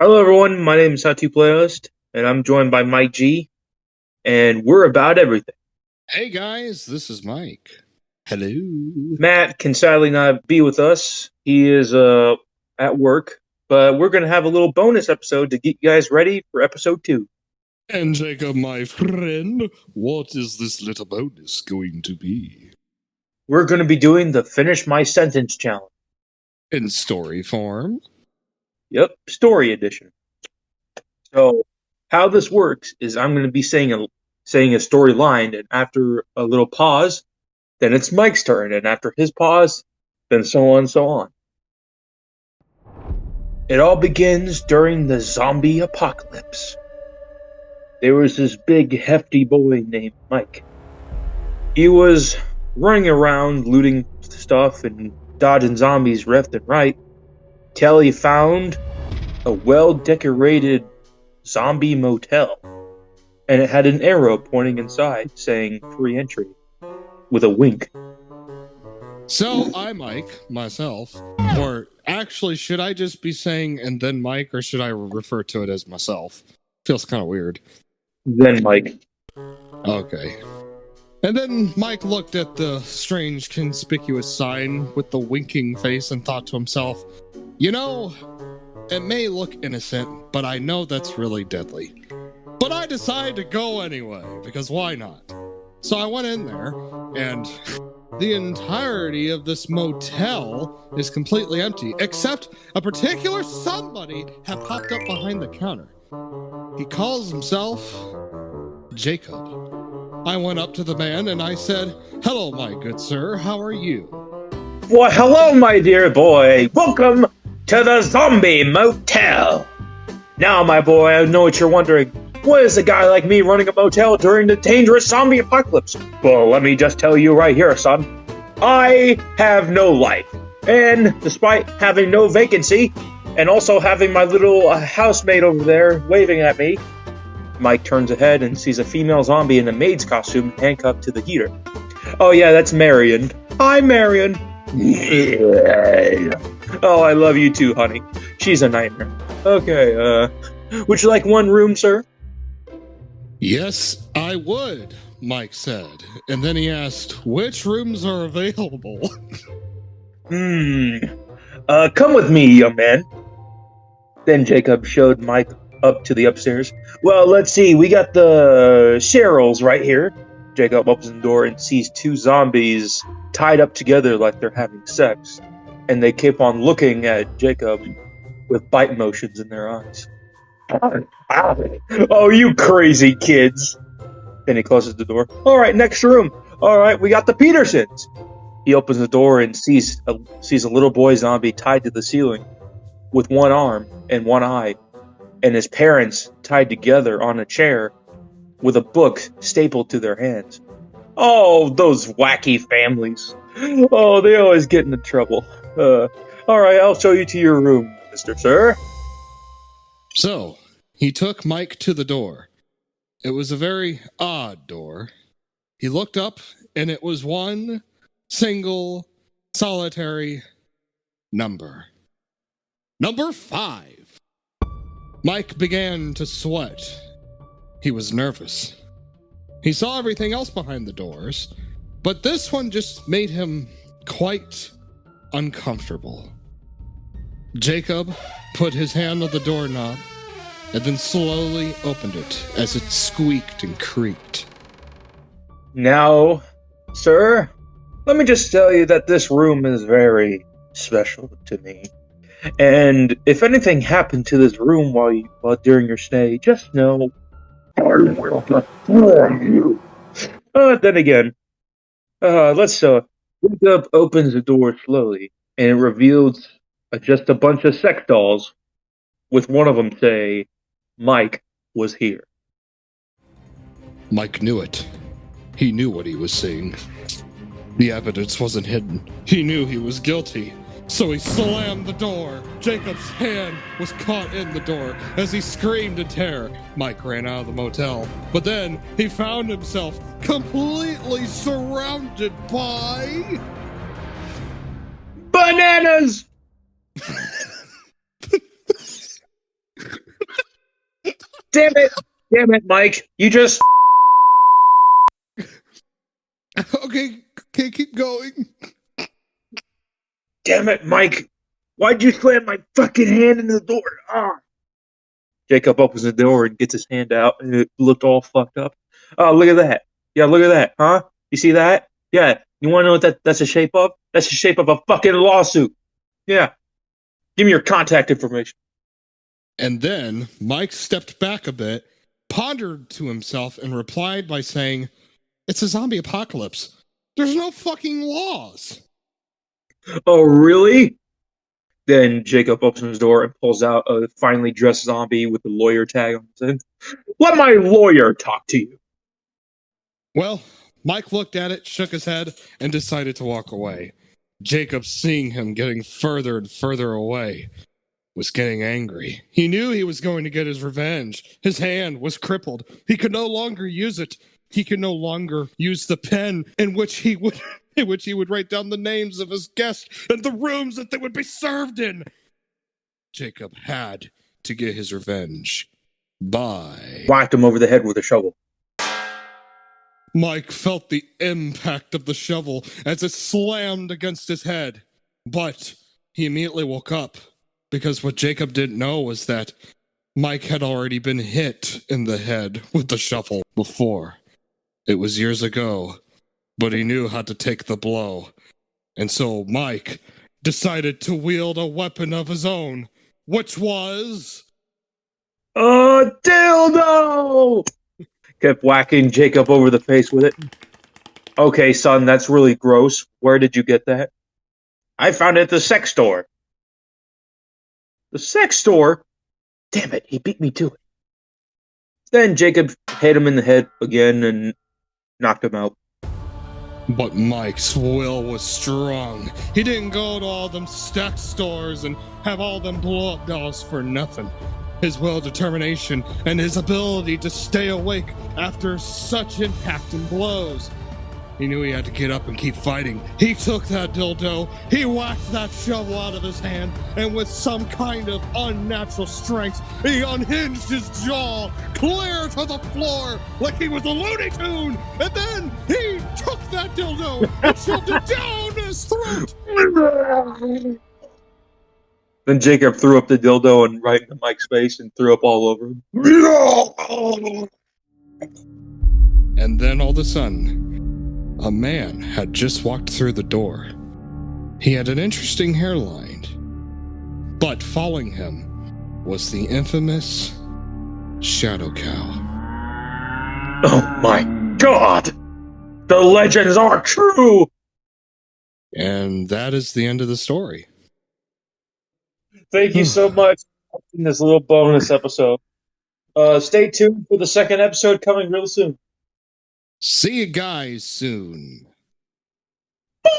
Hello, everyone. My name is Hatu Playlist, and I'm joined by Mike G, and we're about everything. Hey guys, this is Mike. Hello. Matt can sadly not be with us. He is at work, but we're going to have a little bonus episode to get you guys ready for episode 2. And Jacob, my friend, what is this little bonus going to be? We're going to be doing the Finish My Sentence Challenge. In story form? Yep, story edition. So, how this works is I'm going to be saying a story line, and after a little pause, then it's Mike's turn, and after his pause, then so on and so on. It all begins during the zombie apocalypse. There was this big, hefty boy named Mike. He was running around looting stuff and dodging zombies left and right till he found a well-decorated zombie motel. And it had an arrow pointing inside saying free entry with a wink. So, I, Mike, myself, or actually, should I just be saying and then Mike, or should I refer to it as myself? Feels kind of weird. Then Mike. Okay. And then Mike looked at the strange, conspicuous sign with the winking face and thought to himself, you know, it may look innocent, but I know that's really deadly. But I decided to go anyway, because why not? So I went in there, and the entirety of this motel is completely empty, except a particular somebody had popped up behind the counter. He calls himself Jacob. I went up to the man and I said, hello, my good sir, how are you? Well, hello, my dear boy. Welcome to the zombie motel. Now, my boy, I know what you're wondering. What is a guy like me running a motel during the dangerous zombie apocalypse? Well, let me just tell you right here, son. I have no life. And despite having no vacancy, and also having my little housemaid over there waving at me, Mike turns ahead and sees a female zombie in a maid's costume handcuffed to the heater. Oh yeah, that's Marion. Hi, Marion. Oh, I love you too, honey. She's a nightmare. Okay, would you like one room, sir? Yes, I would, Mike said. And then he asked, which rooms are available? Come with me, young man. Then Jacob showed Mike up to the upstairs. Well, let's see. We got the Cheryls right here. Jacob opens the door and sees two zombies tied up together like they're having sex. And they keep on looking at Jacob with bite motions in their eyes. Oh, you crazy kids. Then he closes the door. All right, next room. All right, we got the Petersons. He opens the door and sees a little boy zombie tied to the ceiling with one arm and one eye, and his parents tied together on a chair with a book stapled to their hands. Oh, those wacky families. Oh, they always get into trouble. All right, I'll show you to your room, Mr. Sir. So, he took Mike to the door. It was a very odd door. He looked up, and it was one single, solitary number. Number 5. Mike began to sweat. He was nervous. He saw everything else behind the doors, but this one just made him quite uncomfortable. Jacob put his hand on the doorknob and then slowly opened it as it squeaked and creaked. Now, sir, let me just tell you that this room is very special to me. And if anything happened to this room while during your stay, just know I will destroy you. Then again, Jacob opens the door slowly, and it reveals just a bunch of sex dolls, with one of them say, Mike was here. Mike knew it. He knew what he was seeing. The evidence wasn't hidden. He knew he was guilty. So he slammed the door. Jacob's hand was caught in the door as he screamed in terror. Mike ran out of the motel, but then he found himself completely surrounded by Bananas! Damn it, Mike. You just. Okay, keep going. Damn it, Mike. Why'd you slam my fucking hand into the door? Ah. Jacob opens the door and gets his hand out, and it looked all fucked up. Oh, look at that. Yeah, look at that, huh? You see that? Yeah. You want to know what that's the shape of? That's the shape of a fucking lawsuit. Yeah. Give me your contact information. And then Mike stepped back a bit, pondered to himself, and replied by saying, "It's a zombie apocalypse. There's no fucking laws." Oh, really? Then Jacob opens his door and pulls out a finely dressed zombie with a lawyer tag on his head. Let my lawyer talk to you. Well, Mike looked at it, shook his head, and decided to walk away. Jacob, seeing him getting further and further away, was getting angry. He knew he was going to get his revenge. His hand was crippled. He could no longer use it. He could no longer use the pen in which he would write down the names of his guests and the rooms that they would be served in. Jacob had to get his revenge by... Whacked him over the head with a shovel. Mike felt the impact of the shovel as it slammed against his head. But he immediately woke up, because what Jacob didn't know was that Mike had already been hit in the head with the shovel before. It was years ago, but he knew how to take the blow. And so Mike decided to wield a weapon of his own, which was... a dildo! Kept whacking Jacob over the face with it. Okay, son, that's really gross. Where did you get that? I found it at the sex store. The sex store? Damn it, he beat me to it. Then Jacob hit him in the head again and knocked him out. But Mike's will was strong. He didn't go to all them sex stores and have all them blow-up dolls for nothing. His will, determination, and his ability to stay awake after such impact and blows. He knew he had to get up and keep fighting. He took that dildo, he whacked that shovel out of his hand, and with some kind of unnatural strength, he unhinged his jaw clear to the floor like he was a Looney Tune, and then he took that dildo and shoved it down his throat. Then Jacob threw up the dildo and right into Mike's face and threw up all over him. And then all of a sudden, a man had just walked through the door. He had an interesting hairline, but following him was the infamous Shadow Cow. Oh my God! The legends are true! And that is the end of the story. Thank you so much for watching this little bonus episode. Stay tuned for the second episode coming real soon. See you guys soon. Bye!